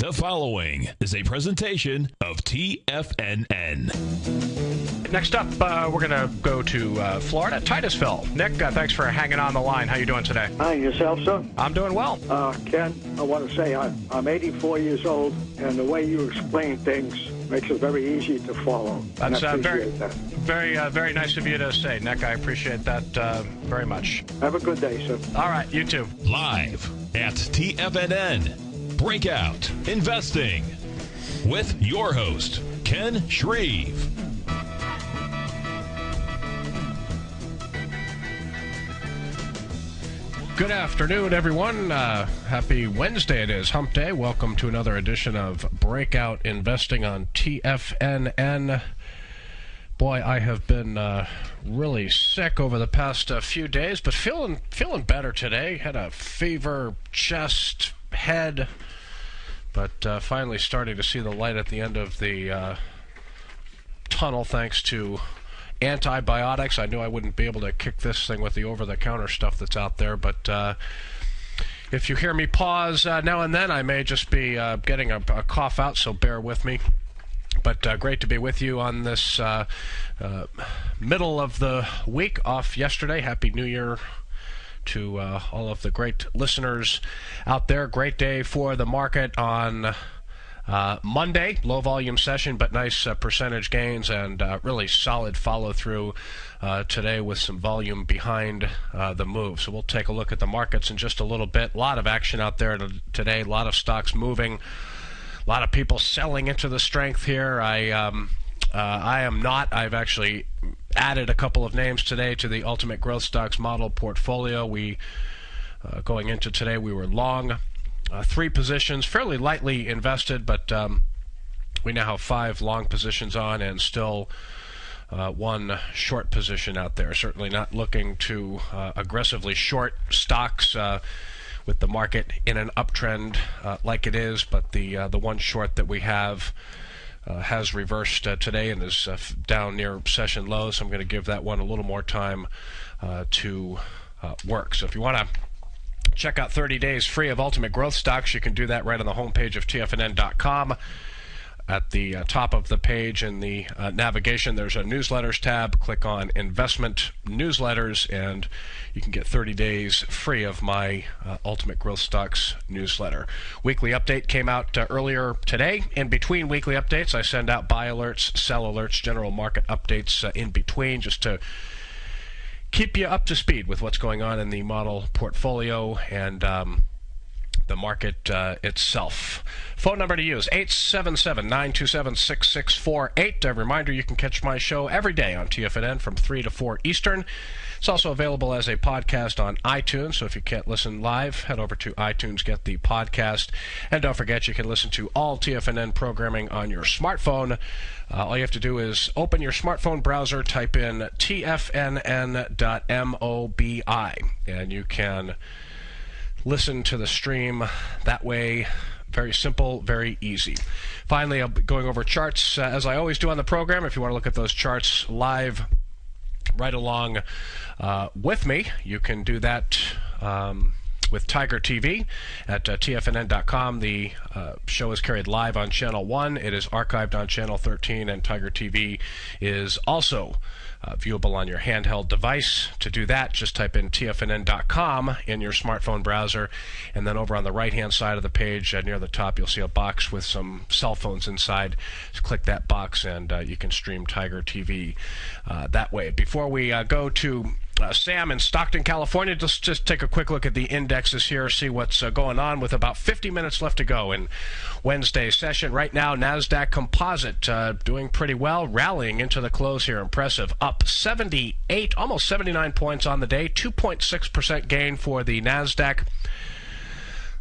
The following is a presentation of TFNN. Next up, we're going to go to Florida, Titusville. Nick, thanks for hanging on the line. How you doing today? Hi, yourself, sir? I'm doing well. Ken, I want to say I'm 84 years old, and the way you explain things makes it very easy to follow. That's very nice of you to say, Nick. I appreciate that very much. Have a good day, sir. All right, you too. Live at TFNN, Breakout Investing, with your host, Ken Shreve. Good afternoon, everyone. Happy Wednesday it is, hump day. Welcome to another edition of Breakout Investing on TFNN. Boy, I have been really sick over the past few days, but feeling better today. Had a fever, chest, head, but finally starting to see the light at the end of the tunnel thanks to antibiotics. I knew I wouldn't be able to kick this thing with the over-the-counter stuff that's out there, but if you hear me pause now and then, I may just be getting a cough out, so bear with me. But great to be with you on this middle of the week, off yesterday. Happy New Year to all of the great listeners out there. Great day for the market on Monday, low volume session, but nice percentage gains and really solid follow through today with some volume behind the move. So we'll take a look at the markets in just a little bit. A lot of action out there today, a lot of stocks moving, a lot of people selling into the strength here. I am not. I've actually added a couple of names today to the Ultimate Growth Stocks model portfolio. We going into today, we were long 3 positions, fairly lightly invested, but we now have 5 long positions on and still 1 short position out there. Certainly not looking to aggressively short stocks with the market in an uptrend like it is, but the 1 short that we have has reversed today and is down near session low, so I'm going to give that one a little more time to work. So if you want to check out 30 days free of Ultimate Growth Stocks, you can do that right on the homepage of TFNN.com. At the top of the page in the navigation, there's a newsletters tab. Click on Investment Newsletters, and you can get 30 days free of my Ultimate Growth Stocks newsletter. Weekly update came out earlier today. In between weekly updates, I send out buy alerts, sell alerts, general market updates in between, just to keep you up to speed with what's going on in the model portfolio and the market itself. Phone number to use, 877-927-6648. A reminder, you can catch my show every day on TFNN from 3 to 4 Eastern. It's also available as a podcast on iTunes, so if you can't listen live, head over to iTunes, get the podcast. And don't forget, you can listen to all TFNN programming on your smartphone. All you have to do is open your smartphone browser, type in tfnn.mobi, and you can listen to the stream that way. Very simple, very easy. Finally, I'll be going over charts as I always do on the program. If you want to look at those charts live right along with me, you can do that with Tiger TV at TFNN.com. The show is carried live on Channel 1. It is archived on Channel 13, and Tiger TV is also viewable on your handheld device. To do that, just type in TFNN.com in your smartphone browser, and then over on the right-hand side of the page near the top, you'll see a box with some cell phones inside. Just click that box, and you can stream Tiger TV that way. Before we go to Sam in Stockton, California, just take a quick look at the indexes here, see what's going on with about 50 minutes left to go in Wednesday's session. Right now, NASDAQ Composite doing pretty well, rallying into the close here. Impressive. Up 78, almost 79 points on the day, 2.6% gain for the NASDAQ.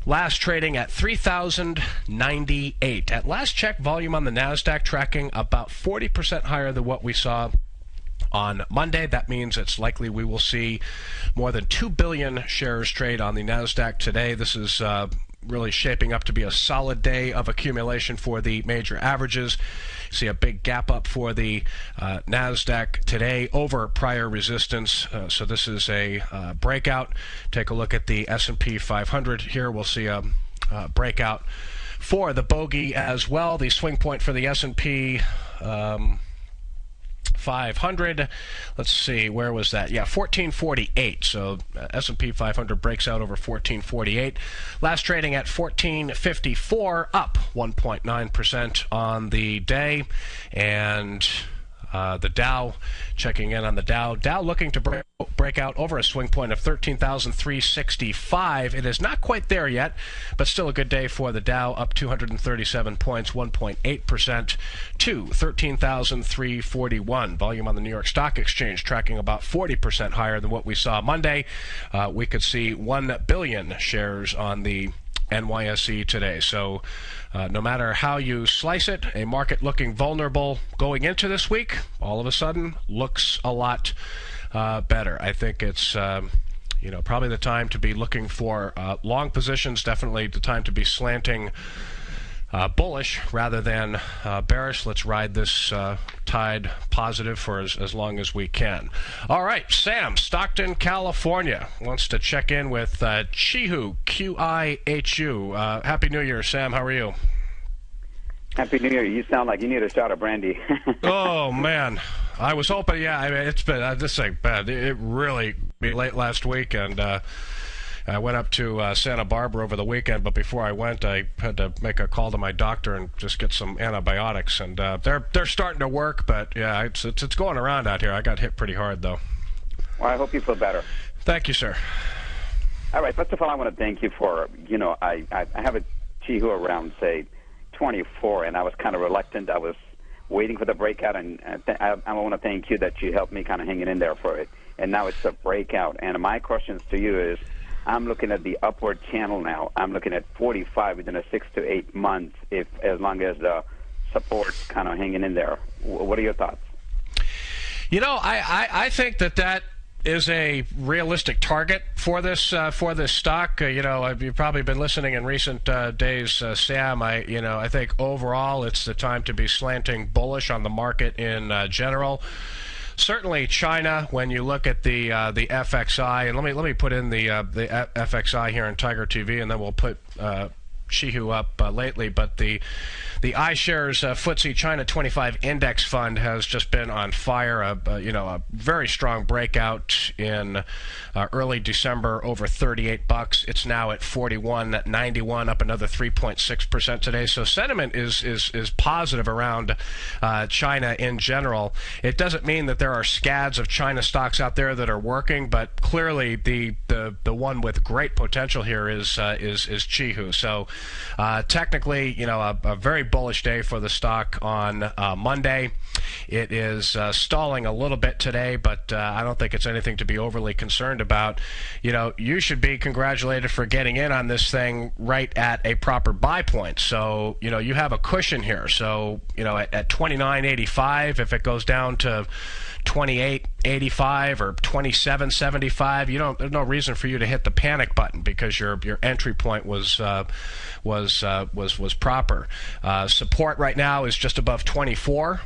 Last trading at 3,098. At last check, volume on the NASDAQ tracking about 40% higher than what we saw on Monday. That means it's likely we will see more than 2 billion shares trade on the NASDAQ today. This is really shaping up to be a solid day of accumulation for the major averages. See a big gap up for the NASDAQ today over prior resistance. So this is a breakout. Take a look at the S&P 500 here. We'll see a breakout for the bogey as well. The swing point for the S&P 500. Let's see, where was that? Yeah, 1448. So S&P 500 breaks out over 1448. Last trading at 1454, up 1.9% on the day. And the Dow, checking in on the Dow. Dow looking to break out over a swing point of 13,365. It is not quite there yet, but still a good day for the Dow, up 237 points, 1.8% to 13,341. Volume on the New York Stock Exchange tracking about 40% higher than what we saw Monday. We could see 1 billion shares on the NYSE today. So no matter how you slice it, a market looking vulnerable going into this week, all of a sudden looks a lot better. I think it's probably the time to be looking for long positions, definitely the time to be slanting bullish rather than bearish. Let's ride this tide positive for as long as we can. All right, Sam, Stockton, California, wants to check in with Qihu, Q-I-H-U. Happy New Year, Sam. How are you? Happy New Year. You sound like you need a shot of brandy. Oh, man. I was hoping, yeah, I mean, it's been, just say bad. It really be late last week, and I went up to Santa Barbara over the weekend, but before I went, I had to make a call to my doctor and just get some antibiotics, and they're starting to work, but yeah, it's going around out here. I got hit pretty hard, though. Well, I hope you feel better. Thank you, sir. All right, first of all, I want to thank you for, I have a Qihu around, say, 24, and I was kind of reluctant. I was waiting for the breakout, and I want to thank you that you helped me kind of hanging in there for it. And now it's a breakout. And my questions to you is, I'm looking at the upward channel now. I'm looking at 45 within a 6 to 8 months, as long as the support's kind of hanging in there. What are your thoughts? I think that is a realistic target for this stock. You've probably been listening in recent days, Sam. I think overall it's the time to be slanting bullish on the market in general. Certainly, China. When you look at the FXI, and let me put in the FXI here in Tiger TV, and then we'll put Qihu up lately. But the iShares FTSE China 25 Index Fund has just been on fire. A very strong breakout in early December, over $38. It's now at 41.91, up another 3.6% today. So sentiment is positive around China in general. It doesn't mean that there are scads of China stocks out there that are working, but clearly the one with great potential here is Qihu. So technically, a very bullish day for the stock on Monday. It is stalling a little bit today, but I don't think it's anything to be overly concerned about. You should be congratulated for getting in on this thing right at a proper buy point. So, you have a cushion here. So, at 29.85, if it goes down to 28.85 or 27.75, there's no reason for you to hit the panic button because your entry point was proper. Support right now is just above 24.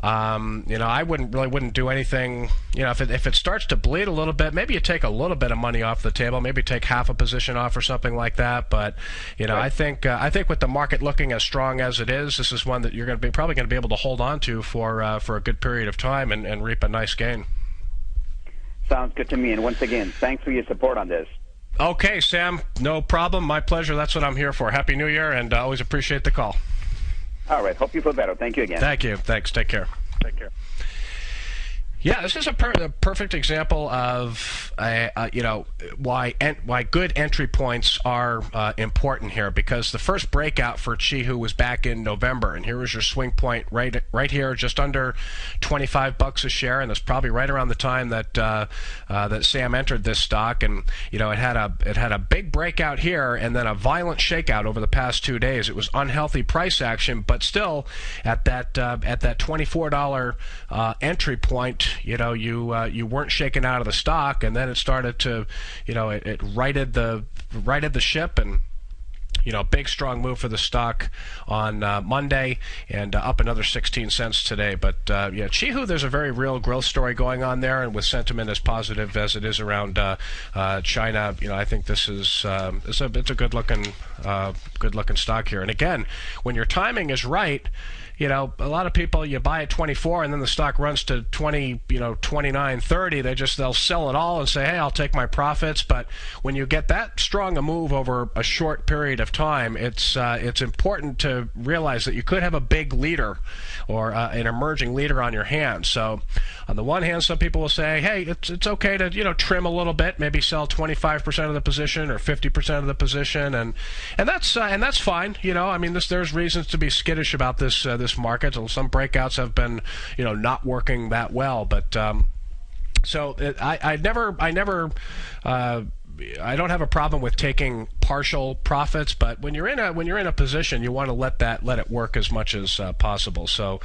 I wouldn't do anything. If it starts to bleed a little bit, maybe you take a little bit of money off the table, maybe take half a position off or something like that. But right. I think with the market looking as strong as it is, this is one that you're probably going to be able to hold on to for a good period of time and reap a nice gain. Sounds good to me. And once again, thanks for your support on this. Okay, Sam, no problem. My pleasure. That's what I'm here for. Happy New Year, and I always appreciate the call. All right. Hope you feel better. Thank you again. Thank you. Thanks. Take care. Take care. Yeah, this is a perfect example of why good entry points are important here, because the first breakout for Qihu was back in November, and here was your swing point right here, just under $25 a share, and that's probably right around the time that that Sam entered this stock, and it had a big breakout here, and then a violent shakeout over the past 2 days. It was unhealthy price action, but still at that $24 entry point. You weren't shaken out of the stock, and then it started to, it righted the ship, and Big strong move for the stock on Monday, and up another 16 cents today. But Chihu, there's a very real growth story going on there, and with sentiment as positive as it is around China, I think this is it's a good looking stock here. And again, when your timing is right, a lot of people, you buy at 24 and then the stock runs to 20, 29, 30. They'll sell it all and say, hey, I'll take my profits. But when you get that strong a move over a short period of time, it's important to realize that you could have a big leader or an emerging leader on your hands. So on the one hand, some people will say, hey, it's okay to, trim a little bit, maybe sell 25% of the position or 50% of the position. And that's fine. There's reasons to be skittish about this market. Some breakouts have been, not working that well, but I don't have a problem with taking partial profits, but when you're in a position, you want to let it work as much as possible. So,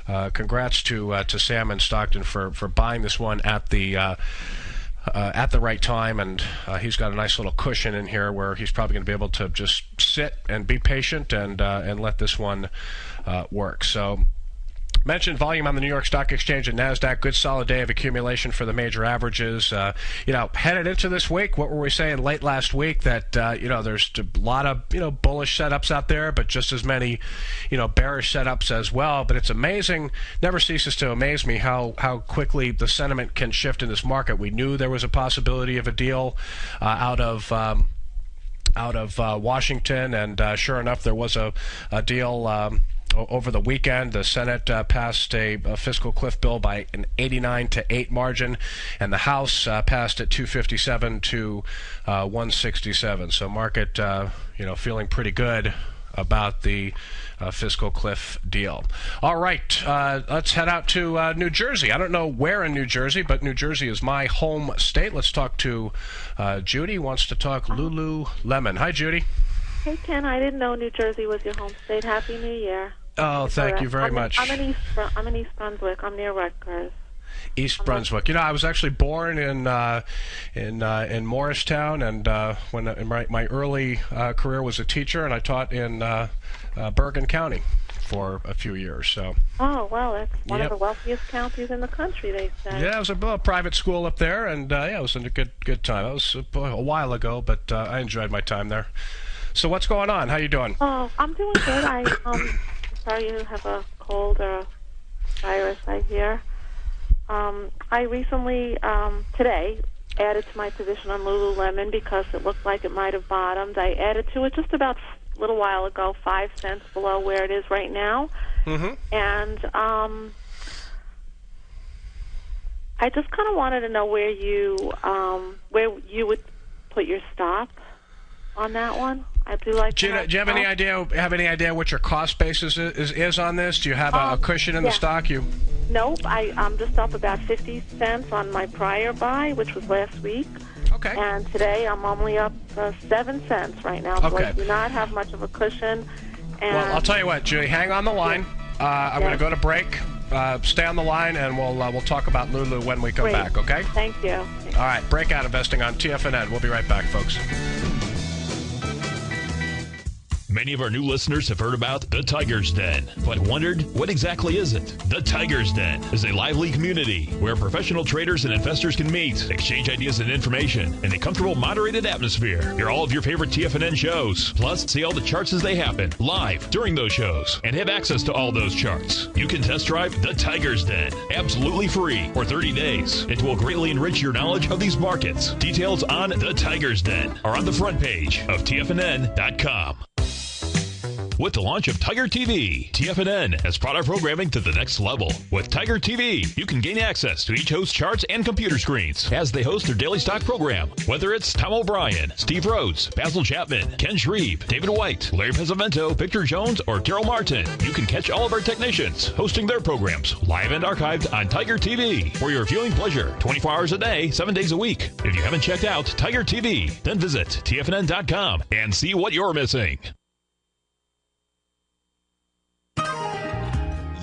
congrats to Sam in Stockton for buying this one at the right time, and he's got a nice little cushion in here where he's probably going to be able to just sit and be patient and let this one work. So, mentioned volume on the New York Stock Exchange and NASDAQ. Good solid day of accumulation for the major averages. Headed into this week, what were we saying late last week? That there's a lot of bullish setups out there, but just as many bearish setups as well. But it's amazing, never ceases to amaze me how quickly the sentiment can shift in this market. We knew there was a possibility of a deal out of Washington, and sure enough, there was a deal. Over the weekend, the Senate passed a fiscal cliff bill by an 89-8 margin, and the House passed at 257 to 167. So market, feeling pretty good about the fiscal cliff deal. All right, let's head out to New Jersey. I don't know where in New Jersey, but New Jersey is my home state. Let's talk to Judy, who wants to talk Lululemon. Hi, Judy. Hey, Ken, I didn't know New Jersey was your home state. Happy New Year. Oh, thank you very much. I'm in East Brunswick. I'm near Rutgers. East Brunswick. I was actually born in Morristown, and when my early career was a teacher, and I taught in Bergen County for a few years. So. Oh, well, that's one of the wealthiest counties in the country, they say. Yeah, it was a private school up there, and it was a good time. It was a while ago, but I enjoyed my time there. So what's going on? How you doing? Oh, I'm doing good. Sorry you have a cold or a virus, I hear. I recently, today, added to my position on Lululemon because it looked like it might have bottomed. I added to it just about a little while ago, 5 cents below where it is right now. Mm-hmm. And I just kind of wanted to know where you would put your stop on that one. I do like. Do you have any idea? What your cost basis is on this? Do you have a cushion in the stock? Nope. I'm just up about 50 cents on my prior buy, which was last week. Okay. And today I'm only up 7 cents right now. So I do not have much of a cushion. And well, I'll tell you what, Julie. Hang on the line. I'm going to go to break. Stay on the line, and we'll talk about Lulu when we come back. Okay. Thank you. All right. Breakout Investing on TFNN. We'll be right back, folks. Many of our new listeners have heard about the Tiger's Den, but wondered, what exactly is it? The Tiger's Den is a lively community where professional traders and investors can meet, exchange ideas and information in a comfortable, moderated atmosphere. Hear all of your favorite TFNN shows, plus see all the charts as they happen, live during those shows, and have access to all those charts. You can test drive the Tiger's Den, absolutely free, for 30 days. It will greatly enrich your knowledge of these markets. Details on the Tiger's Den are on the front page of TFNN.com. With the launch of Tiger TV, TFNN has brought our programming to the next level. With Tiger TV, you can gain access to each host's charts and computer screens as they host their daily stock program. Whether it's Tom O'Brien, Steve Rhodes, Basil Chapman, Ken Shreve, David White, Larry Pesavento, Victor Jones, or Daryl Martin, you can catch all of our technicians hosting their programs live and archived on Tiger TV for your viewing pleasure 24 hours a day, 7 days a week. If you haven't checked out Tiger TV, then visit TFNN.com and see what you're missing.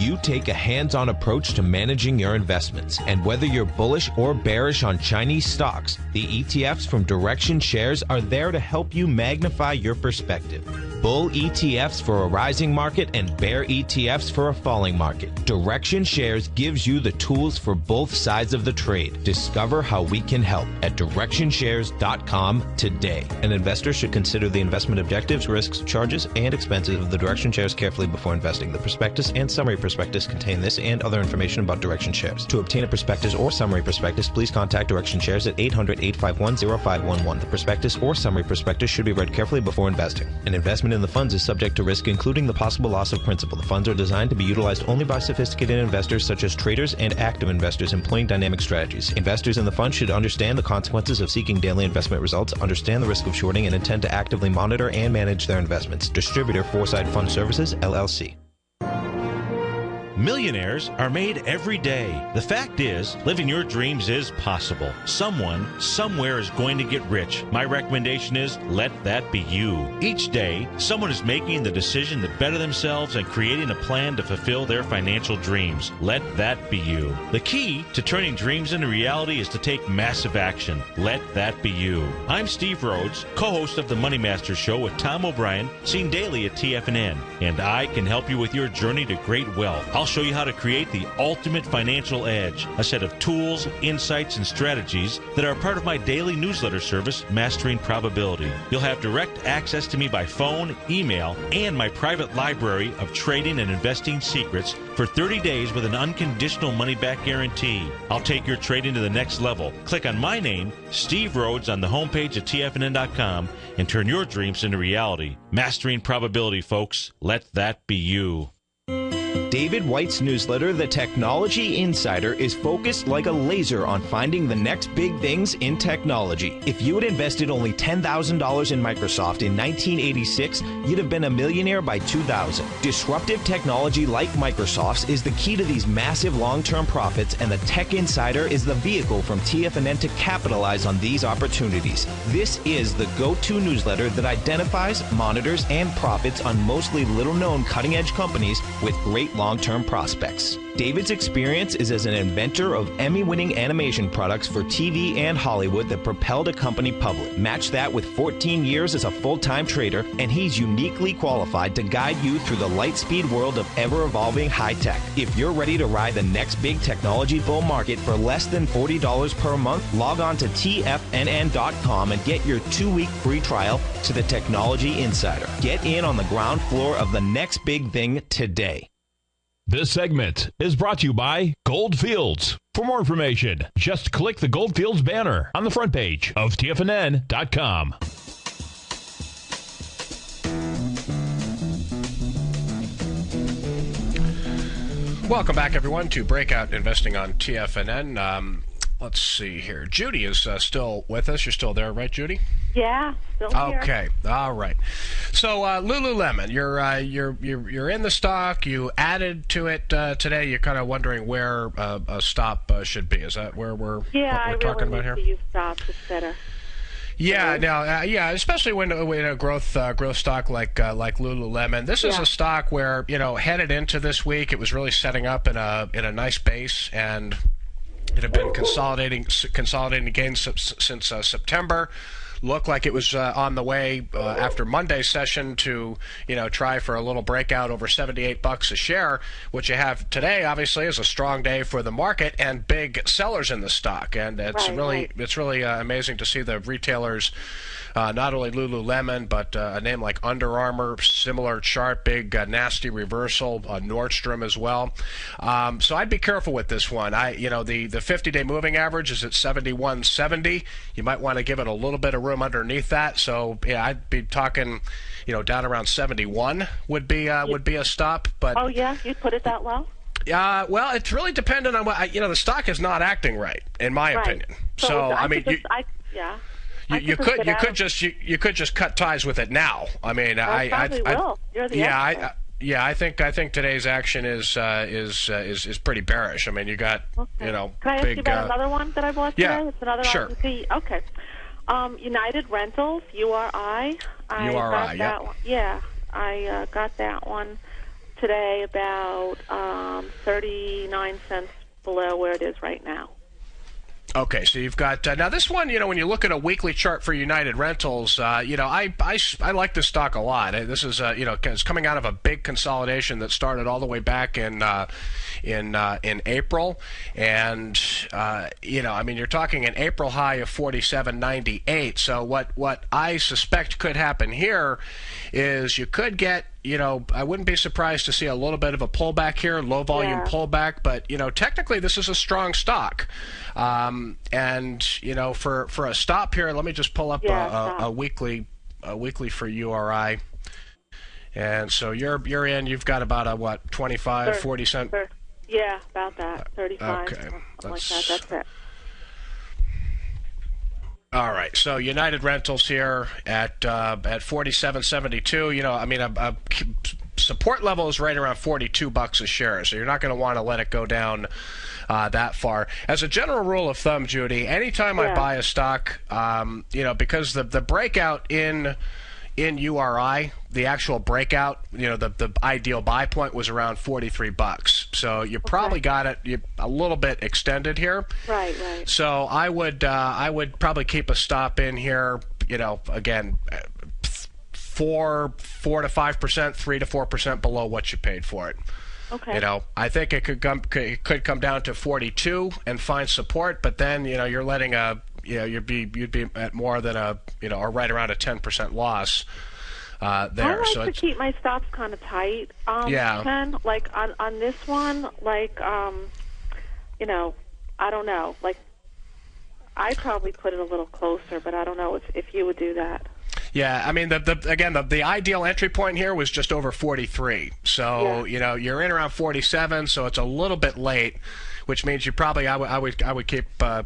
you take a hands-on approach to managing your investments. And whether you're bullish or bearish on Chinese stocks, the ETFs from Direction Shares are there to help you magnify your perspective. Bull ETFs for a rising market and bear ETFs for a falling market. Direction Shares gives you the tools for both sides of the trade. Discover how we can help at DirectionShares.com today. An investor should consider the investment objectives, risks, charges, and expenses of the Direction Shares carefully before investing. The prospectus and summary prospectus contain this and other information about Direction Shares. To obtain a prospectus or summary prospectus, please contact Direction Shares at 800-851-0511. The prospectus or summary prospectus should be read carefully before investing. An investment in the funds is subject to risk, including the possible loss of principal. The funds are designed to be utilized only by sophisticated investors such as traders and active investors employing dynamic strategies. Investors in the fund should understand the consequences of seeking daily investment results, understand the risk of shorting, and intend to actively monitor and manage their investments. Distributor Foresight Fund Services, LLC. Millionaires are made every day. The fact is, living your dreams is possible. Someone, somewhere is going to get rich. My recommendation is, let that be you. Each day, someone is making the decision to better themselves and creating a plan to fulfill their financial dreams. Let that be you. The key to turning dreams into reality is to take massive action. Let that be you. I'm Steve Rhodes, co-host of the Money Master Show with Tom O'Brien, seen daily at TFNN, and I can help you with your journey to great wealth. I'll show you how to create the ultimate financial edge, a set of tools, insights, and strategies that are part of my daily newsletter service, Mastering Probability. You'll have direct access to me by phone, email, and my private library of trading and investing secrets for 30 days with an unconditional money-back guarantee. I'll take your trading to the next level. Click on my name, Steve Rhodes, on the homepage at TFNN.com and turn your dreams into reality. Mastering Probability, folks. Let that be you. David White's newsletter, The Technology Insider, is focused like a laser on finding the next big things in technology. If you had invested only $10,000 in Microsoft in 1986, you'd have been a millionaire by 2000. Disruptive technology like Microsoft's is the key to these massive long-term profits, and the Tech Insider is the vehicle from TFNN to capitalize on these opportunities. This is the go-to newsletter that identifies, monitors, and profits on mostly little-known cutting-edge companies with great long-term prospects. David's experience is as an inventor of Emmy-winning animation products for TV and Hollywood that propelled a company public. Match that with 14 years as a full-time trader, and he's uniquely qualified to guide you through the light-speed world of ever-evolving high-tech. If you're ready to ride the next big technology bull market for less than $40 per month, log on to TFNN.com and get your 2-week free trial to the Technology Insider. Get in on the ground floor of the next big thing today. This segment is brought to you by Goldfields. For more information, just click the Goldfields banner on the front page of TFNN.com. Welcome back, everyone, to Breakout Investing on TFNN. Let's see here. Judy is still with us. You're still there, right, Judy? Yeah, still here. Okay, all right. So Lululemon, you're in the stock. You added to it today. You're kind of wondering where a stop should be. Is that where we're talking about here? Yeah, I really need to use stops. It's better. Yeah, now, especially when a growth stock like Lululemon. This is a stock where, headed into this week, it was really setting up in a nice base, and it had been consolidating again since September. Looked like it was on the way after Monday's session to try for a little breakout over $78 a share. What you have today, obviously, is a strong day for the market and big sellers in the stock, and it's really amazing to see the retailers. Not only Lululemon, but a name like Under Armour, similar chart, big nasty reversal, Nordstrom as well. So I'd be careful with this one. The 50-day moving average is at 71.70. You might want to give it a little bit of room underneath that. So yeah, I'd be talking, down around 71 would be a stop. But oh yeah, you'd put it that low? Well, it's really dependent on what the stock is not acting right, in my opinion. So I mean, You could just cut ties with it now. I mean, I probably will. You're the expert. I think today's action is pretty bearish. I mean, you got Can I ask you about another one that I bought today? Yeah, it's another sure. Okay. United Rentals, URI. URI, I got that one. today about 39 cents below where it is right now. Okay, so you've got now this one. When you look at a weekly chart for United Rentals, I like this stock a lot. This is it's coming out of a big consolidation that started all the way back in April, and you're talking an April high of 47.98. So what I suspect could happen here is you could get. I wouldn't be surprised to see a little bit of a pullback here, low volume pullback, but technically this is a strong stock. And for a stop here, let me just pull up a weekly for URI. And so you're in. You've got about a 25, 40 cent. Yeah, about that, 35. Okay, something like that. That's it. All right, so United Rentals here at 47.72. A support level is right around $42 a share, so you're not going to want to let it go down that far. As a general rule of thumb, Judy, anytime I buy a stock, because the breakout in URI, the actual breakout, the ideal buy point was around $43. So you probably got it a little bit extended here. Right. So I would probably keep a stop in here. Again, 4 to 5%, 3 to 4% below what you paid for it. Okay. I think it could come down to 42 and find support, but then you're letting you'd be at more than or right around a 10% loss. There. I like so to keep my stops kind of tight. Ken, like on this one, I don't know. Like, I'd probably put it a little closer, but I don't know if you would do that. Yeah, I mean, the ideal entry point here was just over 43. So you're in around 47, so it's a little bit late, which means you probably I would keep a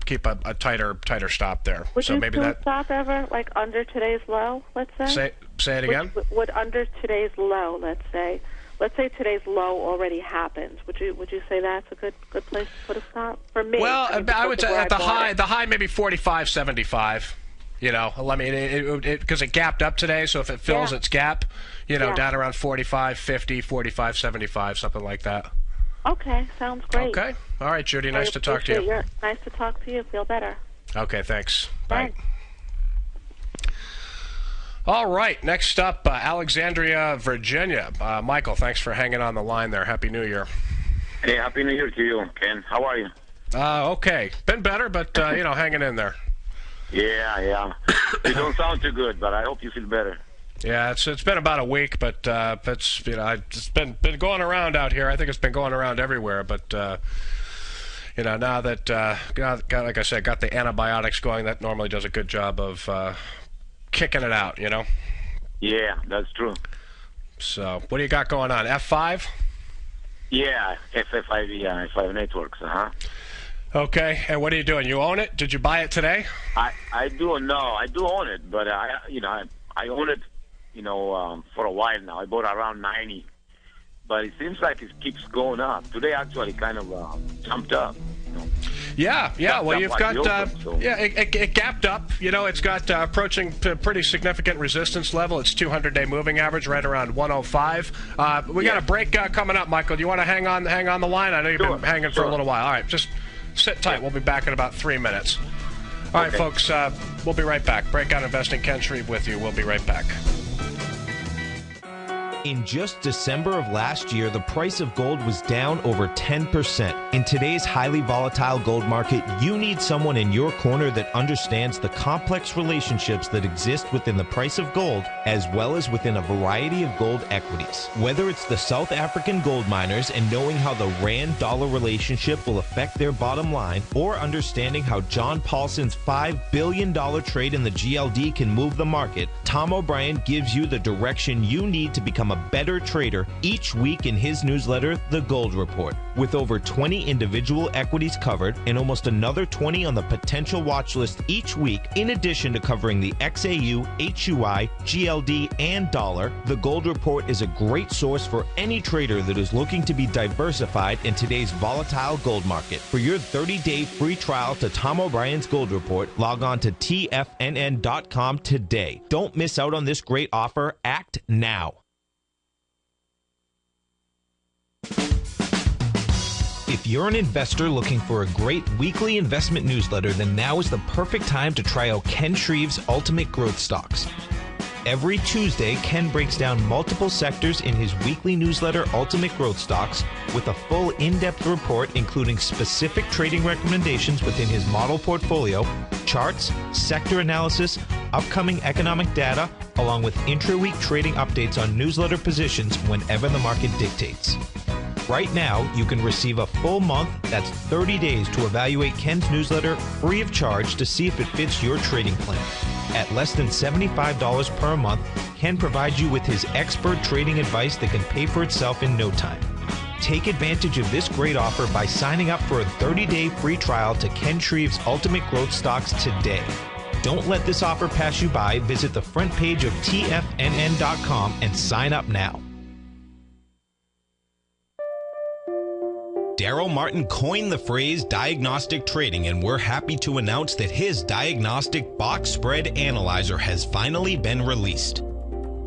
tighter stop there. Would you maybe that stop ever like under today's low? Let's say. Say it again. Would under today's low, let's say today's low already happened. Would you say that's a good place to put a stop for me? Well, I would say at the high maybe 45.75. Because it gapped up today, so if it fills its gap, down around 45.50, 45.75, something like that. Okay, sounds great. Okay. All right, Judy, nice to talk to you. Nice to talk to you. Feel better. Okay, thanks. Bye. Thanks. All right, next up, Alexandria, Virginia. Michael, thanks for hanging on the line there. Happy New Year. Hey, Happy New Year to you, Ken. How are you? Okay. Been better, but, hanging in there. Yeah. You don't sound too good, but I hope you feel better. Yeah, it's been about a week, but it's been going around out here. I think it's been going around everywhere, but now that like I said, got the antibiotics going, that normally does a good job of kicking it out. Yeah, that's true. So, what do you got going on? F5? Yeah, FF5, F5 Networks. Okay, and what are you doing? You own it? Did you buy it today? I do own it, but I own it, for a while now. I bought around 90, but it seems like it keeps going up. Today actually kind of jumped up. Yeah. Well, you've got it gapped up. It's got approaching pretty significant resistance level. It's 200-day moving average right around 105. We got a break coming up, Michael. Do you want to hang on the line? I know you've been hanging for a little while. All right, just sit tight. We'll be back in about 3 minutes. All right, folks, we'll be right back. Breakout Investing, Ken Shreve with you. We'll be right back. In just December of last year, the price of gold was down over 10%. In today's highly volatile gold market, you need someone in your corner that understands the complex relationships that exist within the price of gold, as well as within a variety of gold equities. Whether it's the South African gold miners and knowing how the rand-dollar relationship will affect their bottom line, or understanding how John Paulson's $5 billion trade in the GLD can move the market, Tom O'Brien gives you the direction you need to become a better trader each week in his newsletter, The Gold Report. With over 20 individual equities covered and almost another 20 on the potential watch list each week, in addition to covering the XAU, HUI, GLD, and dollar, The Gold Report is a great source for any trader that is looking to be diversified in today's volatile gold market. For your 30-day free trial to Tom O'Brien's Gold Report, log on to tfnn.com today. Don't miss out on this great offer. Act now. If you're an investor looking for a great weekly investment newsletter, then now is the perfect time to try out Ken Shreve's Ultimate Growth Stocks. Every Tuesday, Ken breaks down multiple sectors in his weekly newsletter, Ultimate Growth Stocks, with a full in-depth report including specific trading recommendations within his model portfolio, charts, sector analysis, upcoming economic data, along with intra-week trading updates on newsletter positions whenever the market dictates. Right now, you can receive a full month, that's 30 days, to evaluate Ken's newsletter free of charge to see if it fits your trading plan. At less than $75 per month, Ken provides you with his expert trading advice that can pay for itself in no time. Take advantage of this great offer by signing up for a 30-day free trial to Ken Shreve's Ultimate Growth Stocks today. Don't let this offer pass you by. Visit the front page of TFNN.com and sign up now. Daryl Martin coined the phrase diagnostic trading, and we're happy to announce that his diagnostic box spread analyzer has finally been released.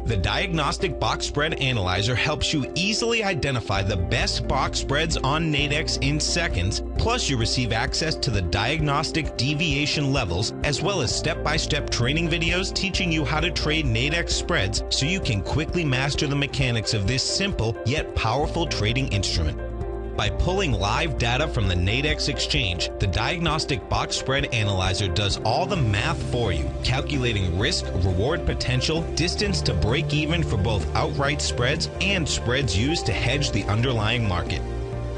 The Diagnostic Box Spread Analyzer helps you easily identify the best box spreads on Nadex in seconds, plus you receive access to the diagnostic deviation levels, as well as step-by-step training videos teaching you how to trade Nadex spreads so you can quickly master the mechanics of this simple yet powerful trading instrument. By pulling live data from the Nadex exchange, the Diagnostic Box Spread Analyzer does all the math for you, calculating risk, reward potential, distance to break even for both outright spreads and spreads used to hedge the underlying market.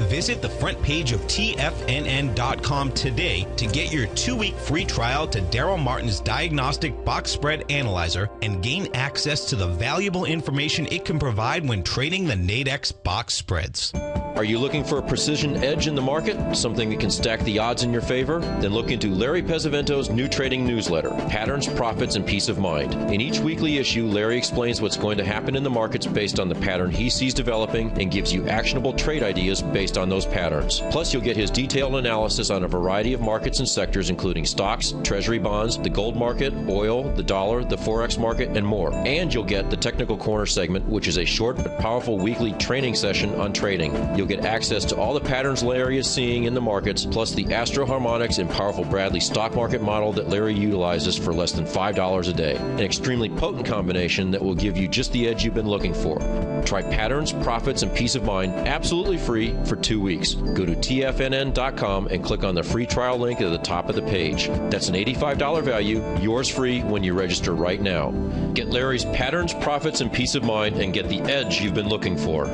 Visit the front page of TFNN.com today to get your 2-week free trial to Daryl Martin's Diagnostic Box Spread Analyzer and gain access to the valuable information it can provide when trading the Nadex box spreads. Are you looking for a precision edge in the market? Something that can stack the odds in your favor? Then look into Larry Pezzavento's new trading newsletter, Patterns, Profits, and Peace of Mind. In each weekly issue, Larry explains what's going to happen in the markets based on the pattern he sees developing and gives you actionable trade ideas based on those patterns. Plus, you'll get his detailed analysis on a variety of markets and sectors, including stocks, treasury bonds, the gold market, oil, the dollar, the forex market, and more. And you'll get the Technical Corner segment, which is a short but powerful weekly training session on trading. You'll get access to all the patterns Larry is seeing in the markets, plus the Astro Harmonics and powerful Bradley stock market model that Larry utilizes for less than $5 a day. An extremely potent combination that will give you just the edge you've been looking for. Try Patterns, Profits, and Peace of Mind absolutely free for 2 weeks. Go to TFNN.com and click on the free trial link at the top of the page. That's an $85 value, yours free when you register right now. Get Larry's Patterns, Profits, and Peace of Mind and get the edge you've been looking for.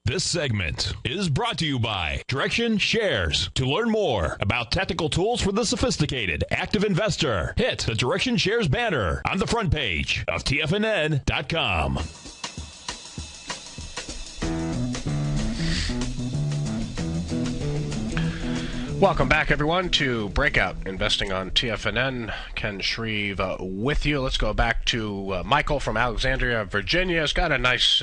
This segment is brought to you by Direction Shares. To learn more about technical tools for the sophisticated active investor, hit the Direction Shares banner on the front page of TFNN.com. Welcome back, everyone, to Breakout Investing on TFNN. Ken Shreve with you. Let's go back to Michael from Alexandria, Virginia. Has got a nice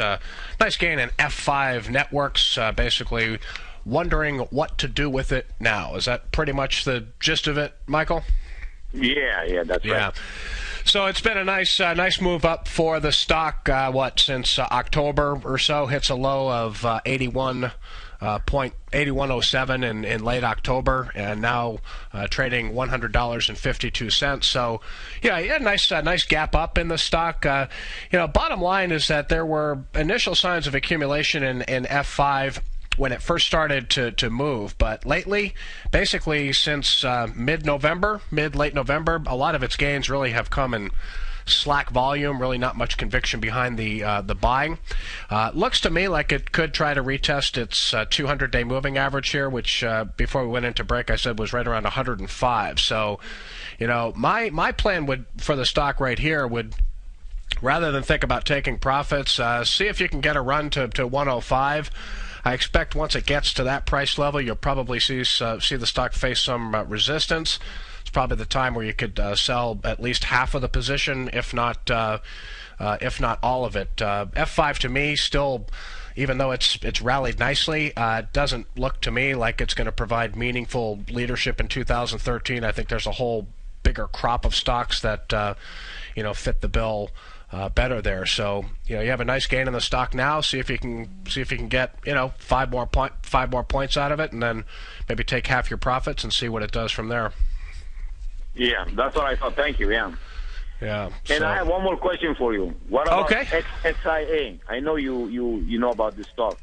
gain in F5 networks, basically wondering what to do with it now. Is that pretty much the gist of it, Michael? Yeah, that's right. So it's been a nice move up for the stock, since October or so. Hits a low of 81.07 in late October, and now trading $100.52. So, yeah, a nice gap up in the stock. Bottom line is that there were initial signs of accumulation in F5 when it first started to move, but lately, basically since late November, a lot of its gains really have come in slack volume, really not much conviction behind the buying. Looks to me like it could try to retest its 200-day moving average here, which before we went into break I said was right around 105. So, my plan for the stock right here would, rather than think about taking profits, see if you can get a run to 105. I expect once it gets to that price level, you'll probably see the stock face some resistance. It's probably the time where you could sell at least half of the position, if not all of it. F5 to me still, even though it's rallied nicely, doesn't look to me like it's going to provide meaningful leadership in 2013. I think there's a whole bigger crop of stocks that fit the bill better there. So you have a nice gain in the stock now. See if you can get 5 more points out of it, and then maybe take half your profits and see what it does from there. Yeah, that's what I thought. Thank you. Yeah. Yeah. And I have one more question for you. What about Okay. XIA? I know you know about this stock.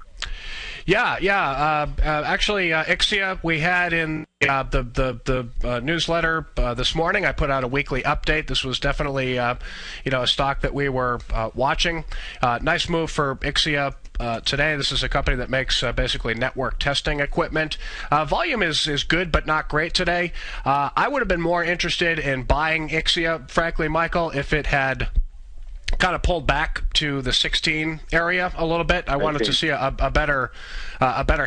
Yeah. Actually, Ixia, we had in the newsletter this morning. I put out a weekly update. This was definitely a stock that we were watching. Nice move for Ixia today. This is a company that makes basically network testing equipment. Volume is good, but not great today. I would have been more interested in buying Ixia, frankly, Michael, if it had kind of pulled back to the 16 area a little bit. I wanted to see a better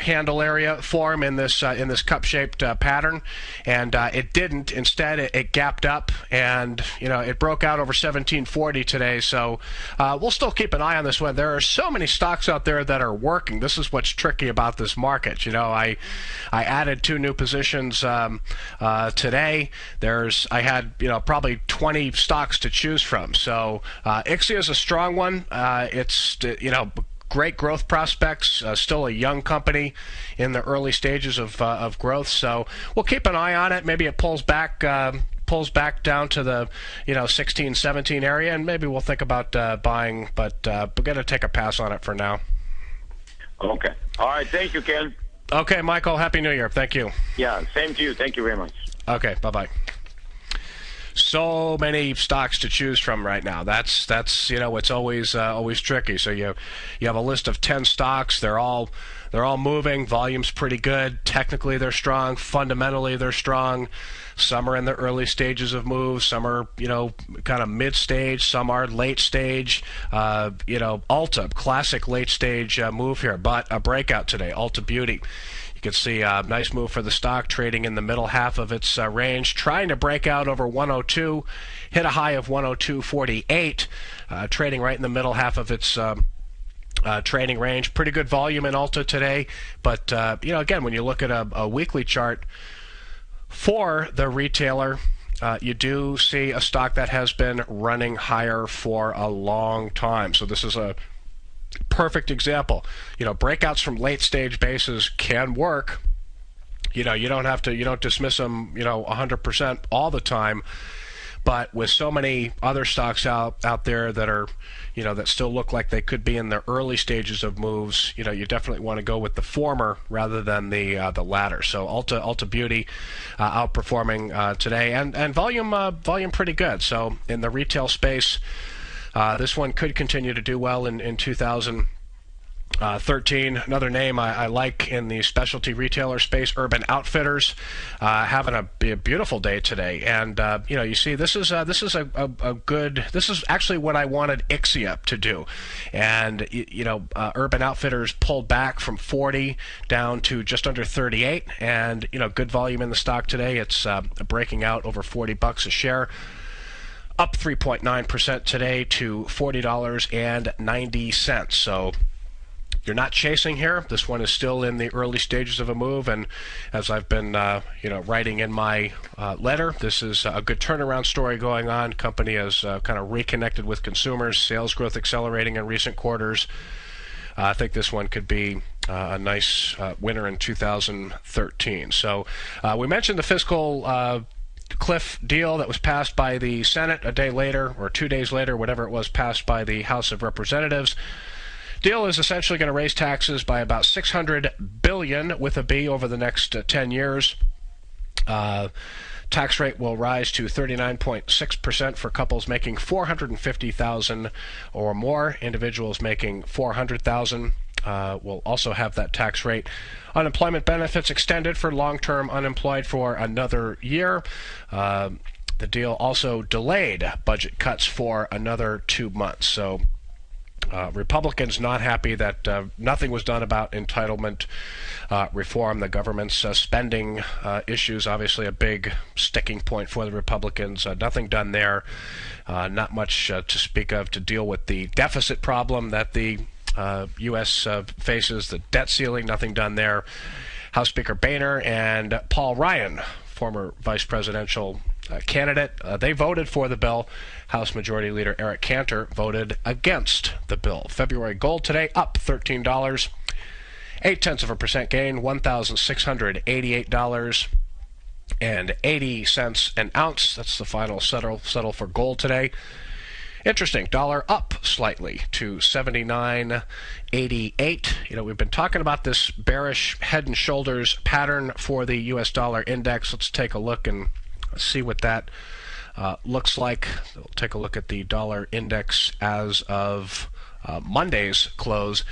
handle area for him in this cup-shaped pattern, and it didn't. Instead, it gapped up, and it broke out over 1740 today. So we'll still keep an eye on this one. There are so many stocks out there that are working. This is what's tricky about this market. I added 2 new positions today. I had probably 20 stocks to choose from. So Ixia is a strong one. It's great growth prospects. Still a young company in the early stages of growth. So we'll keep an eye on it. Maybe it pulls back down to the 16, 17 area, and maybe we'll think about buying. But we're going to take a pass on it for now. Okay. All right. Thank you, Ken. Okay, Michael. Happy New Year. Thank you. Yeah. Same to you. Thank you very much. Okay. Bye-bye. So many stocks to choose from right now. That's it's always tricky. So you have a list of 10 stocks. They're all moving. Volume's pretty good. Technically they're strong. Fundamentally they're strong. Some are in the early stages of moves. Some are kind of mid stage. Some are late stage. Ulta, classic late stage move here, but a breakout today. Ulta Beauty. You can see a nice move for the stock, trading in the middle half of its range, trying to break out over 102, hit a high of 102.48, trading right in the middle half of its trading range. Pretty good volume in Ulta today, but again, when you look at a weekly chart for the retailer, you do see a stock that has been running higher for a long time. So this is a perfect example. Breakouts from late stage bases can work. You don't dismiss them 100% all the time, but with so many other stocks out there that are that still look like they could be in the early stages of moves, you definitely want to go with the former rather than the latter. So Ulta Beauty outperforming today, and volume pretty good. So in the retail space, this one could continue to do well in 2013. Another name I like in the specialty retailer space, Urban Outfitters, having a beautiful day today. And you see, this is actually what I wanted Ixia to do. And Urban Outfitters pulled back from 40 down to just under 38, and good volume in the stock today. It's breaking out over $40 a share. Up 3.9% today to $40.90. So you're not chasing here. This one is still in the early stages of a move, and as I've been writing in my letter, this is a good turnaround story going on. Company has kind of reconnected with consumers. Sales growth accelerating in recent quarters. I think this one could be a nice winner in 2013. So we mentioned the fiscal cliff deal that was passed by the Senate a day later, or 2 days later, whatever it was, passed by the House of Representatives. Deal is essentially going to raise taxes by about $600 billion with a B over the next 10 years. Tax rate will rise to 39.6% for couples making $450,000 or more. Individuals making $400,000 will also have that tax rate. Unemployment benefits extended for long-term unemployed for another year. The deal also delayed budget cuts for another 2 months. So Republicans not happy that nothing was done about entitlement reform. The government's spending issues, obviously a big sticking point for the Republicans. Nothing done there. Not much to speak of to deal with the deficit problem that the U.S. faces, the debt ceiling. Nothing done there. House Speaker Boehner and Paul Ryan former vice presidential candidate. They voted for the bill. House Majority Leader Eric Cantor voted against the bill. February gold today up $13, 0.8% gain, $1,688.80 an ounce. That's the final settle for gold today. Interesting, dollar up slightly to 79.88. We've been talking about this bearish head and shoulders pattern for the U.S. dollar index. Let's take a look and see what that looks like. We'll take a look at the dollar index as of Monday's close.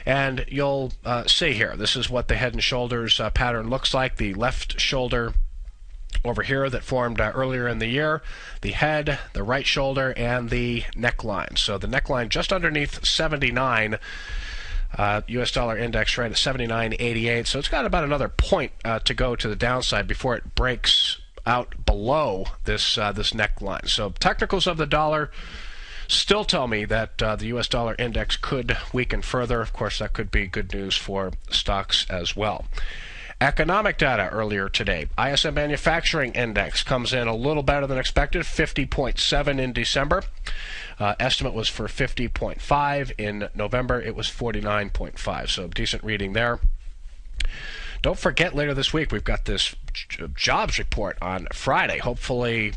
And you'll see here, this is what the head and shoulders pattern looks like. The left shoulder over here that formed earlier in the year, the head, the right shoulder, and the neckline. So the neckline just underneath 79, U.S. dollar index right at 79.88. So it's got about another point to go to the downside before it breaks out below this neckline. So technicals of the dollar still tell me that the U.S. dollar index could weaken further. Of course, that could be good news for stocks as well. Economic data earlier today. ISM Manufacturing Index comes in a little better than expected, 50.7 in December. Estimate was for 50.5. In November, it was 49.5. So decent reading there. Don't forget, later this week, we've got this jobs report on Friday. Hopefully,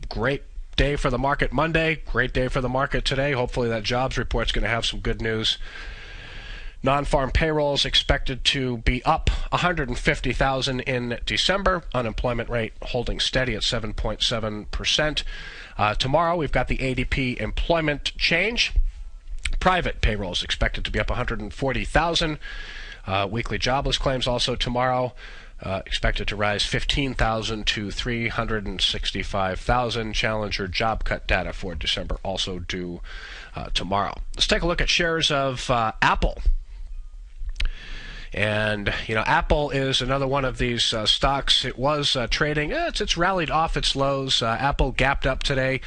great day for the market Monday, great day for the market today. Hopefully that jobs report's going to have some good news. Non-farm payrolls expected to be up 150,000 in December. Unemployment rate holding steady at 7.7%. Tomorrow we've got the ADP employment change. Private payrolls expected to be up 140,000. Weekly jobless claims also tomorrow. Expected to rise 15,000 to 365,000. Challenger job cut data for December also due tomorrow. Let's take a look at shares of Apple. And, Apple is another one of these stocks. It was trading. It's rallied off its lows. Apple gapped up today,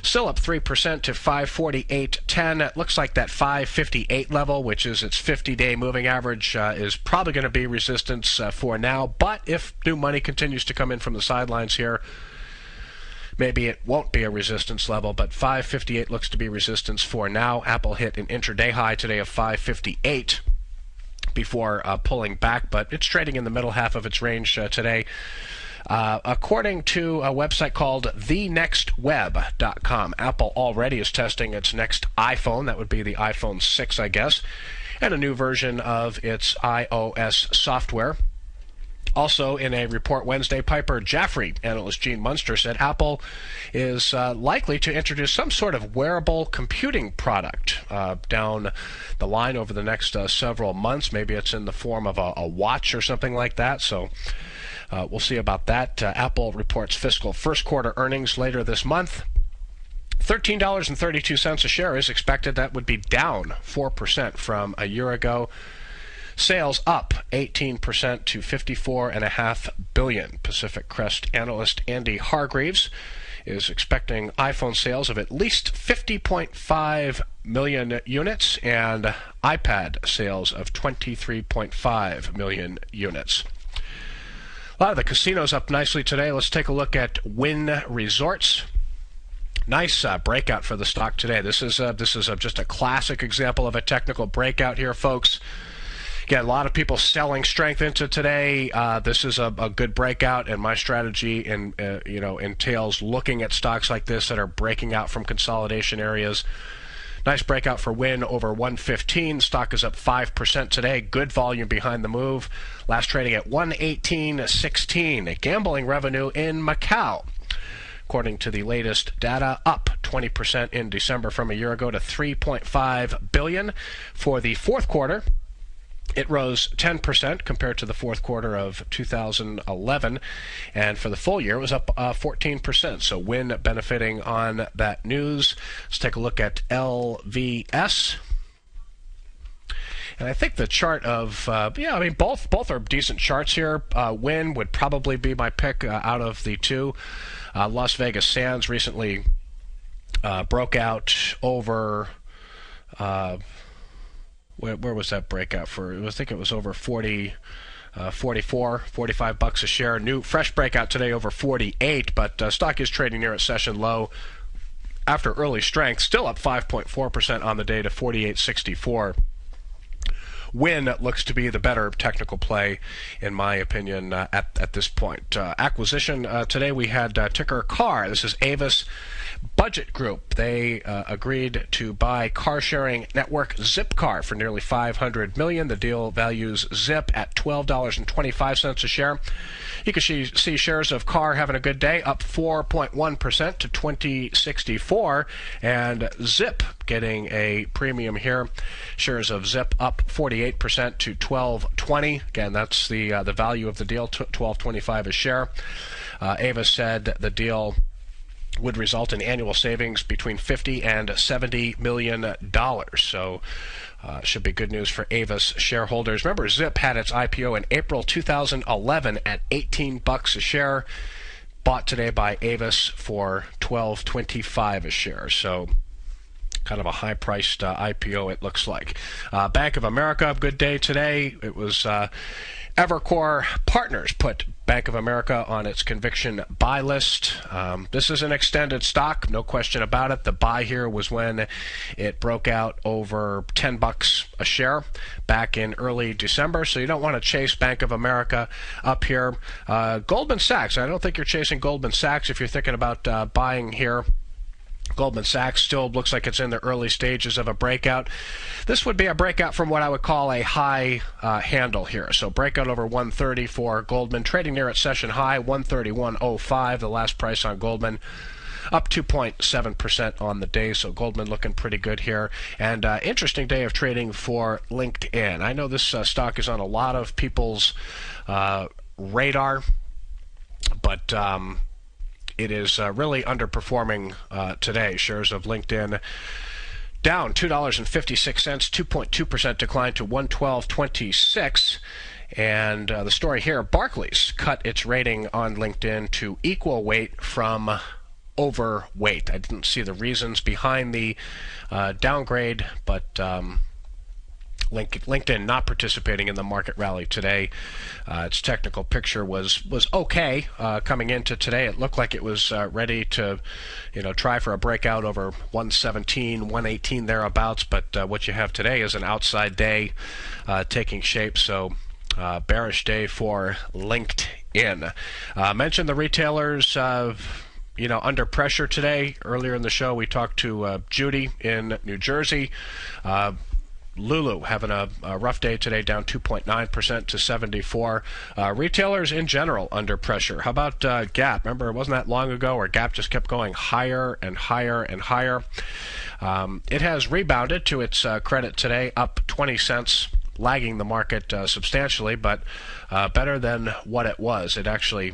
still up 3% to 548.10. It looks like that 558 level, which is its 50-day moving average, is probably going to be resistance for now. But if new money continues to come in from the sidelines here, maybe it won't be a resistance level, but 558 looks to be resistance for now. Apple hit an intraday high today of 558. Before pulling back, but it's trading in the middle half of its range today. According to a website called thenextweb.com, Apple already is testing its next iPhone. That would be the iPhone 6, I guess, and a new version of its iOS software. Also, in a report Wednesday, Piper Jaffray analyst Gene Munster said Apple is likely to introduce some sort of wearable computing product down the line over the next several months. Maybe it's in the form of a watch or something like that. So we'll see about that. Apple reports fiscal first quarter earnings later this month. $13.32 a share is expected. That would be down 4% from a year ago. Sales up 18% to $54.5 billion. Pacific Crest analyst Andy Hargreaves is expecting iPhone sales of at least 50.5 million units and iPad sales of 23.5 million units. A lot of the casinos up nicely today. Let's take a look at Wynn Resorts. Nice breakout for the stock today. This is just a classic example of a technical breakout here, folks. Again, a lot of people selling strength into today. This is a good breakout, and my strategy entails looking at stocks like this that are breaking out from consolidation areas. Nice breakout for Wynn over 115. Stock is up 5% today. Good volume behind the move. Last trading at 118.16. Gambling revenue in Macau, according to the latest data, up 20% in December from a year ago to $3.5 billion. For the fourth quarter, it rose 10% compared to the fourth quarter of 2011, and for the full year, it was up 14%. So Wynn benefiting on that news. Let's take a look at LVS. And I think the chart of, both are decent charts here. Wynn would probably be my pick out of the two. Las Vegas Sands recently broke out over... Where was that breakout for? I think it was over 40 45 bucks a share. New fresh breakout today over 48, but stock is trading near its session low after early strength, still up 5.4% on the day to 48.64. Win looks to be the better technical play, in my opinion, at this point. Acquisition today, we had ticker CAR. This is Avis Budget Group. They agreed to buy car-sharing network Zipcar for nearly $500 million. The deal values Zip at $12.25 a share. You can see shares of CAR having a good day, up 4.1% to $20.64, and Zip getting a premium here. Shares of Zip up 48% to $12.20. Again, that's the value of the deal, $12.25 a share. Avis said the deal would result in annual savings between $50 and $70 million. So should be good news for Avis shareholders. Remember, Zip had its IPO in April 2011 at 18 bucks a share. Bought today by Avis for $12.25 a share. So kind of a high-priced IPO, it looks like. Bank of America, good day today. It was Evercore Partners put Bank of America on its conviction buy list. This is an extended stock, no question about it. The buy here was when it broke out over 10 bucks a share back in early December, so you don't want to chase Bank of America up here. Goldman Sachs, I don't think you're chasing Goldman Sachs if you're thinking about buying here. Goldman Sachs still looks like it's in the early stages of a breakout. This would be a breakout from what I would call a high handle here. So breakout over 130 for Goldman, trading near its session high, 131.05, the last price on Goldman. Up 2.7% on the day, so Goldman looking pretty good here. And interesting day of trading for LinkedIn. I know this stock is on a lot of people's radar, but it is really underperforming today. Shares of LinkedIn down $2.56, 2.2% decline to 112.26. And the story here, Barclays cut its rating on LinkedIn to equal weight from overweight. I didn't see the reasons behind the downgrade, but LinkedIn not participating in the market rally today. Its technical picture was okay coming into today. It looked like it was ready to, try for a breakout over 117, 118 thereabouts. But what you have today is an outside day taking shape. So bearish day for LinkedIn. Mentioned the retailers. Under pressure today. Earlier in the show, we talked to Judy in New Jersey. Lulu having a rough day today, down 2.9% to 74. Retailers in general under pressure. How about Gap? Remember, it wasn't that long ago where Gap just kept going higher and higher and higher. It has rebounded to its credit today, up 20 cents, lagging the market substantially, but better than what it was. It actually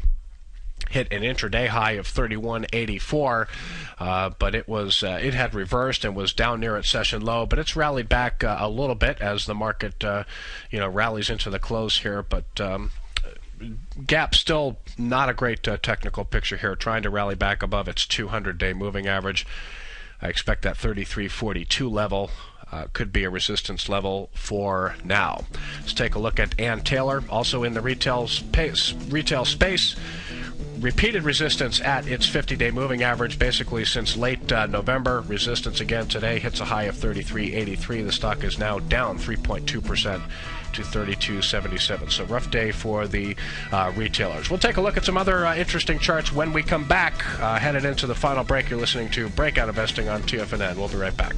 hit an intraday high of 31.84, but it had reversed and was down near its session low. But it's rallied back a little bit as the market, rallies into the close here. But Gap still not a great technical picture here, trying to rally back above its 200-day moving average. I expect that 33.42 level could be a resistance level for now. Let's take a look at Ann Taylor, also in the retail space. Repeated resistance at its 50-day moving average basically since late November. Resistance again today hits a high of 33.83. The stock is now down 3.2% to 32.77. So rough day for the retailers. We'll take a look at some other interesting charts when we come back. Headed into the final break, you're listening to Breakout Investing on TFNN. We'll be right back.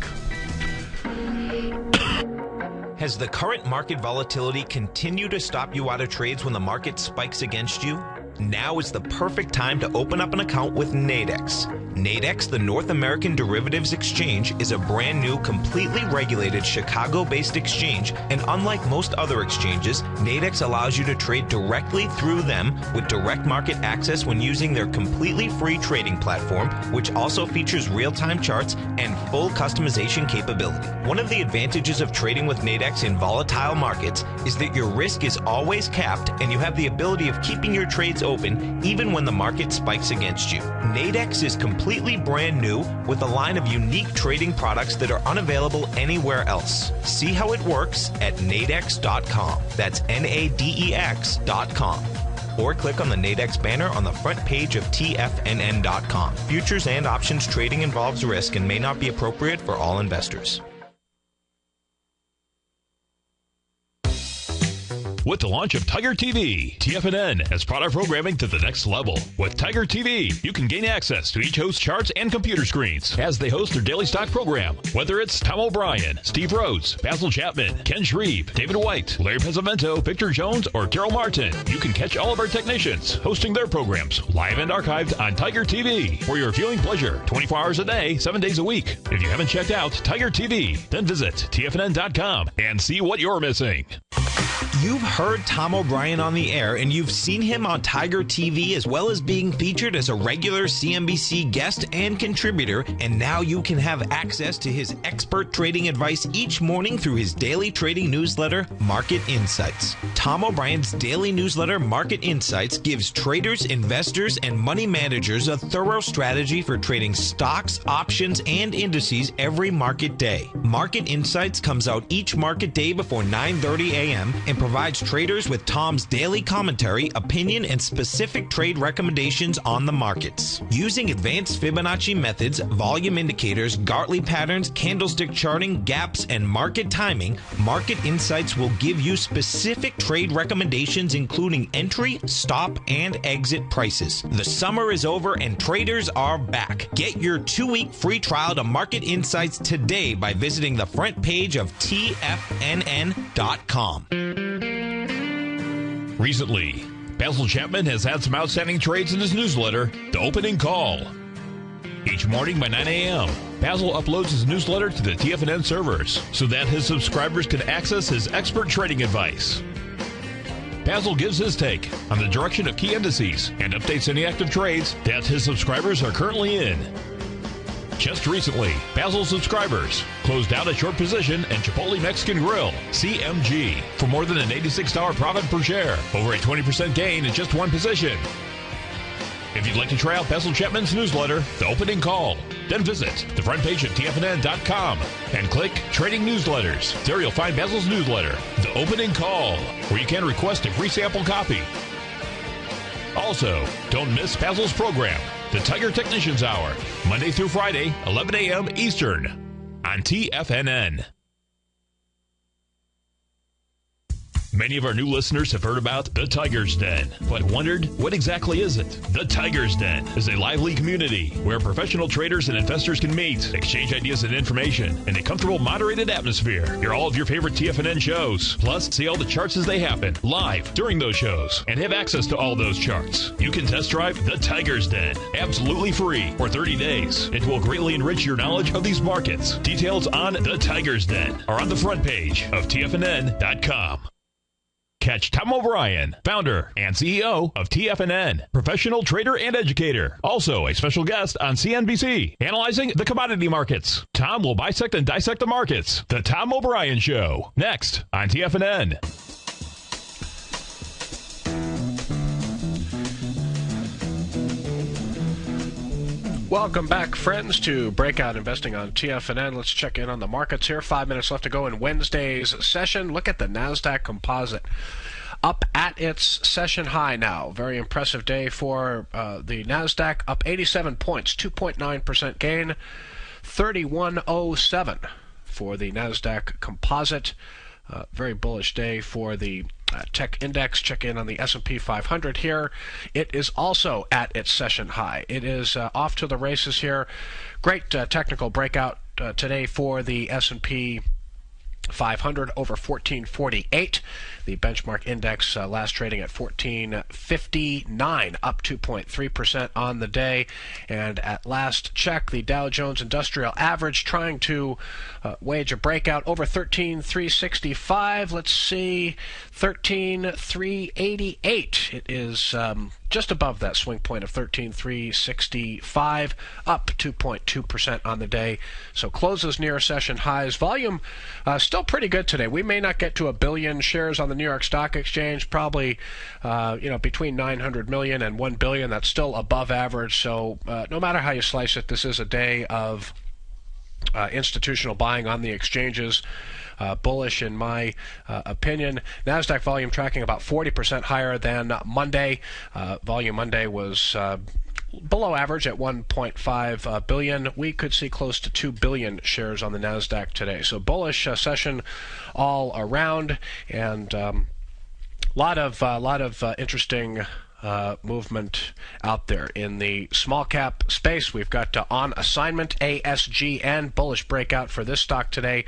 Has the current market volatility continued to stop you out of trades when the market spikes against you? Now is the perfect time to open up an account with Nadex. Nadex, the North American Derivatives Exchange, is a brand new, completely regulated Chicago-based exchange, and unlike most other exchanges, Nadex allows you to trade directly through them with direct market access when using their completely free trading platform, which also features real-time charts and full customization capability. One of the advantages of trading with Nadex in volatile markets is that your risk is always capped and you have the ability of keeping your trades stays open even when the market spikes against you. Nadex is completely brand new with a line of unique trading products that are unavailable anywhere else. See how it works at nadex.com. That's NADEX.com. Or click on the Nadex banner on the front page of TFNN.com. Futures and options trading involves risk and may not be appropriate for all investors. With the launch of Tiger TV, TFNN has brought our programming to the next level. With Tiger TV, you can gain access to each host's charts and computer screens as they host their daily stock program. Whether it's Tom O'Brien, Steve Rhodes, Basil Chapman, Ken Shreve, David White, Larry Pesavento, Victor Jones, or Carol Martin, you can catch all of our technicians hosting their programs live and archived on Tiger TV for your viewing pleasure 24 hours a day, 7 days a week. If you haven't checked out Tiger TV, then visit TFNN.com and see what you're missing. You've heard Tom O'Brien on the air, and you've seen him on Tiger TV as well as being featured as a regular CNBC guest and contributor, and now you can have access to his expert trading advice each morning through his daily trading newsletter, Market Insights. Tom O'Brien's daily newsletter, Market Insights, gives traders, investors, and money managers a thorough strategy for trading stocks, options, and indices every market day. Market Insights comes out each market day before 9:30 a.m. and provides traders with Tom's daily commentary, opinion, and specific trade recommendations on the markets. Using advanced Fibonacci methods, volume indicators, Gartley patterns, candlestick charting, gaps, and market timing, Market Insights will give you specific trade recommendations including entry, stop, and exit prices. The summer is over and traders are back. Get your 2-week free trial to Market Insights today by visiting the front page of TFNN.com. Recently, Basil Chapman has had some outstanding trades in his newsletter, The Opening Call. Each morning by 9 a.m., Basil uploads his newsletter to the TFNN servers so that his subscribers can access his expert trading advice. Basil gives his take on the direction of key indices and updates any active trades that his subscribers are currently in. Just recently, Basil subscribers closed out a short position in Chipotle Mexican Grill, CMG, for more than an $86 profit per share, over a 20% gain in just one position. If you'd like to try out Basil Chapman's newsletter, The Opening Call, then visit the front page of TFNN.com and click Trading Newsletters. There you'll find Basil's newsletter, The Opening Call, where you can request a free sample copy. Also, don't miss Basil's program, The Tiger Technicians Hour, Monday through Friday, 11 a.m. Eastern, on TFNN. Many of our new listeners have heard about the Tiger's Den, but wondered, what exactly is it? The Tiger's Den is a lively community where professional traders and investors can meet, exchange ideas and information in a comfortable, moderated atmosphere. Hear all of your favorite TFNN shows, plus see all the charts as they happen, live during those shows, and have access to all those charts. You can test drive the Tiger's Den, absolutely free, for 30 days. It will greatly enrich your knowledge of these markets. Details on the Tiger's Den are on the front page of TFNN.com. Catch Tom O'Brien, founder and CEO of TFNN, professional trader and educator. Also a special guest on CNBC, analyzing the commodity markets. Tom will bisect and dissect the markets. The Tom O'Brien Show, next on TFNN. Welcome back, friends, to Breakout Investing on TFNN. Let's check in on the markets here. 5 minutes left to go in Wednesday's session. Look at the NASDAQ Composite. Up at its session high now. Very impressive day for the NASDAQ. Up 87 points, 2.9% gain. 3107 for the NASDAQ Composite. Very bullish day for the tech index. Check in on the S&P 500 here. It is also at its session high. It is off to the races here. Great technical breakout today for the S&P 500 over 1448. The benchmark index last trading at 1459, up 2.3% on the day. And at last check, the Dow Jones Industrial Average trying to wage a breakout over 13,365. Let's see, 13,388. It is just above that swing point of 13,365, up 2.2% on the day. So closes near session highs. Volume still pretty good today. We may not get to 1 billion shares on the New York Stock Exchange, probably between 900 million and 1 billion. That's still above average. So no matter how you slice it, this is a day of institutional buying on the exchanges. Bullish in my opinion. NASDAQ volume tracking about 40% higher than Monday. Volume Monday was below average at 1.5 billion. We could see close to 2 billion shares on the NASDAQ today. So bullish session all around, and lot of interesting movement out there in the small cap space. We've got On Assignment, ASGN, bullish breakout for this stock today,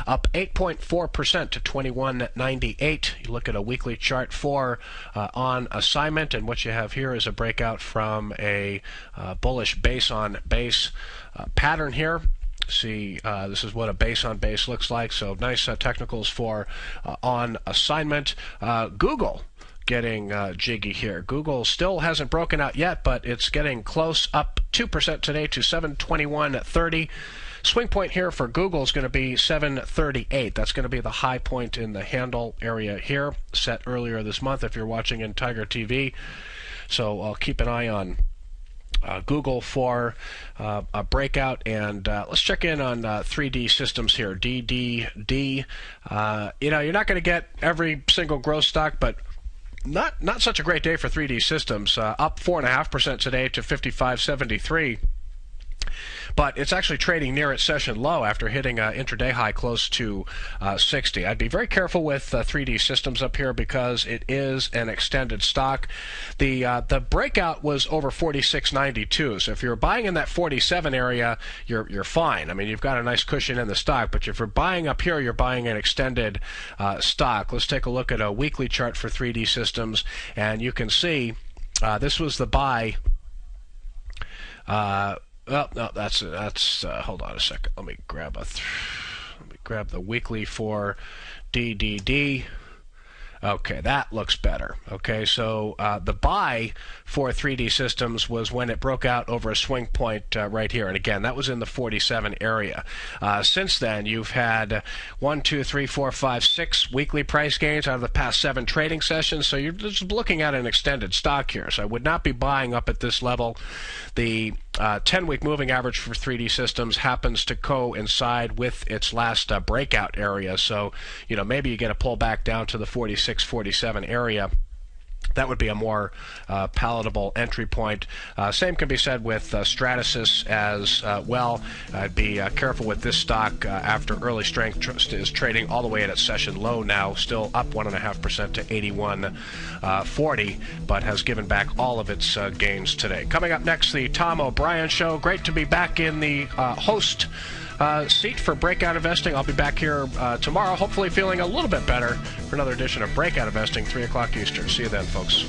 up 8.4% to 21.98. You look at a weekly chart for On Assignment, and what you have here is a breakout from a bullish base on base pattern here. See, this is what a base on base looks like. So nice technicals for On Assignment. Google getting jiggy here. Google still hasn't broken out yet, but it's getting close, up 2% today to 721.30. Swing point here for Google is going to be 738. That's going to be the high point in the handle area here, set earlier this month if you're watching in Tiger TV. So I'll keep an eye on Google for a breakout, and let's check in on 3D systems here. DDD. You're not going to get every single growth stock, but not such a great day for 3D systems. Up 4.5% today to 55.73. But it's actually trading near its session low after hitting an intraday high close to 60. I'd be very careful with 3D Systems up here because it is an extended stock. The breakout was over 46.92. So if you're buying in that 47 area, you're fine. I mean, you've got a nice cushion in the stock. But if you're buying up here, you're buying an extended stock. Let's take a look at a weekly chart for 3D Systems, and you can see this was the buy. Well, no, that's hold on a second. Let me grab the weekly for DDD. Okay, that looks better. Okay, so the buy for 3D Systems was when it broke out over a swing point right here. And again, that was in the 47 area. Since then, you've had 1, 2, 3, 4, 5, 6 weekly price gains out of the past 7 trading sessions. So you're just looking at an extended stock here. So I would not be buying up at this level. The 10-week moving average for 3D Systems happens to coincide with its last breakout area. So, maybe you get a pullback down to the 46, 47 area. That would be a more palatable entry point. Same can be said with Stratasys as well. I'd be careful with this stock after early strength is trading all the way at its session low now, still up 1.5% to 81.40, but has given back all of its gains today. Coming up next, the Tom O'Brien Show. Great to be back in the host seat for Breakout Investing. I'll be back here tomorrow, hopefully feeling a little bit better for another edition of Breakout Investing, 3 o'clock Eastern. See you then, folks.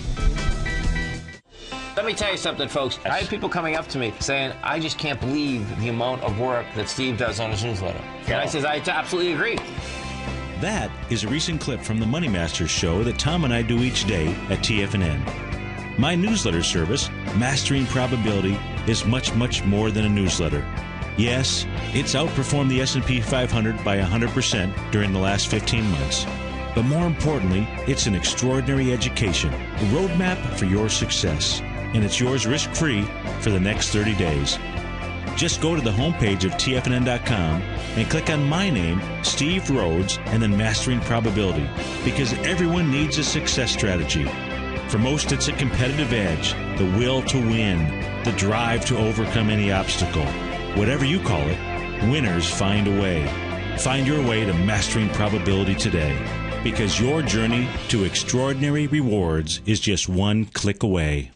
Let me tell you something, folks. I have people coming up to me saying, I just can't believe the amount of work that Steve does on his newsletter. And I says, I absolutely agree. That is a recent clip from the Money Masters show that Tom and I do each day at TFNN. My newsletter service, Mastering Probability, is much, much more than a newsletter. Yes, it's outperformed the S&P 500 by 100% during the last 15 months. But more importantly, it's an extraordinary education, a roadmap for your success. And it's yours risk-free for the next 30 days. Just go to the homepage of TFNN.com and click on my name, Steve Rhodes, and then Mastering Probability, because everyone needs a success strategy. For most, it's a competitive edge, the will to win, the drive to overcome any obstacle. Whatever you call it, winners find a way. Find your way to Mastering Probability today, because your journey to extraordinary rewards is just one click away.